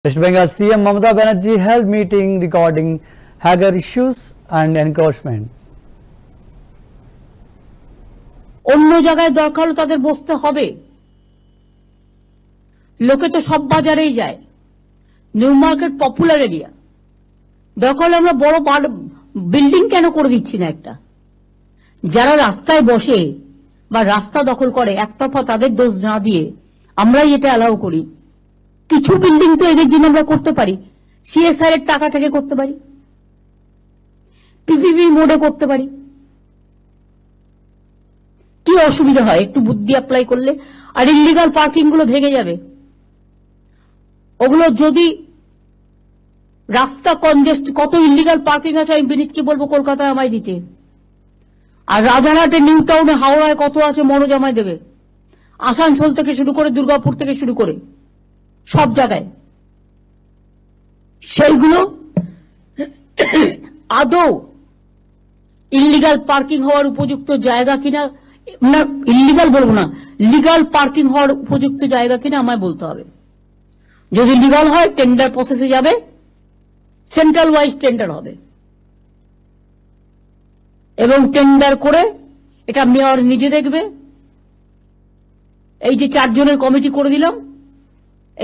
West Bengal CM Mamata Banerjee held meeting regarding Hagar issues and encroachment. অন্য জায়গায় দরকার হলে তাদের বসতে হবে। লোকে তো সব বাজারেই যায়, নিউ মার্কেট পপুলার এরিয়া, দরকার হলে আমরা বড় বিল্ডিং কেন করে দিচ্ছি না একটা? যারা রাস্তায় বসে বা রাস্তা দখল করে একতরফা তাদের দোষ না দিয়ে আমরাই এটা অ্যালাউ করি। কিছু বিল্ডিং তো এদের জন্য আমরা করতে পারি, সিএসআর এর টাকা থেকে করতে পারি, পিপিপি মোডে করতে পারি। কি অসুবিধা হয় একটু বুদ্ধি অ্যাপ্লাই করলে? আর ইল্লিগাল পার্কিং গুলো ভেঙে যাবে। ওগুলো যদি রাস্তা কনজেস্ট, কত ইল্লিগাল পার্কিং আছে আমি বিনীতকে বলবো কলকাতায় আমায় দিতে। আর রাজারহাটে, নিউ টাউনে, হাওড়ায় কত আছে মনোজ আমায় দেবে। আসানসোল থেকে শুরু করে, দুর্গাপুর থেকে শুরু করে সব জায়গায় সেইগুলো আদৌ ইল্লিগাল পার্কিং হওয়ার উপযুক্ত জায়গা কিনা, না ইল্লিগাল বলবো না, লিগাল পার্কিং হওয়ার উপযুক্ত জায়গা কিনা আমায় বলতে হবে। যদি লিগাল হয় টেন্ডার প্রসেসে যাবে, সেন্ট্রাল ওয়াইজ টেন্ডার হবে এবং টেন্ডার করে এটা মেয়র নিজে দেখবে। এই যে 4 জনের কমিটি করে দিলাম,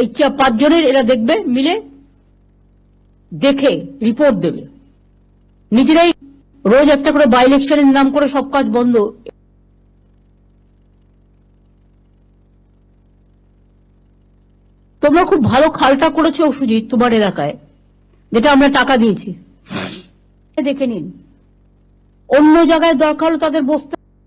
এই 5 জনের এরা দেখবে, মিলে দেখে রিপোর্ট দেবে। নিজেরাই রোজ একটা করে বাই ইলেকশনের নাম করে সব কাজ বন্ধ। তোমরা খুব ভালো খালটা করেছো সুজিত তোমার এলাকায়, যেটা আমরা টাকা দিয়েছি, দেখে নিন। অন্য জায়গায় দরকার হলে তাদের বসতে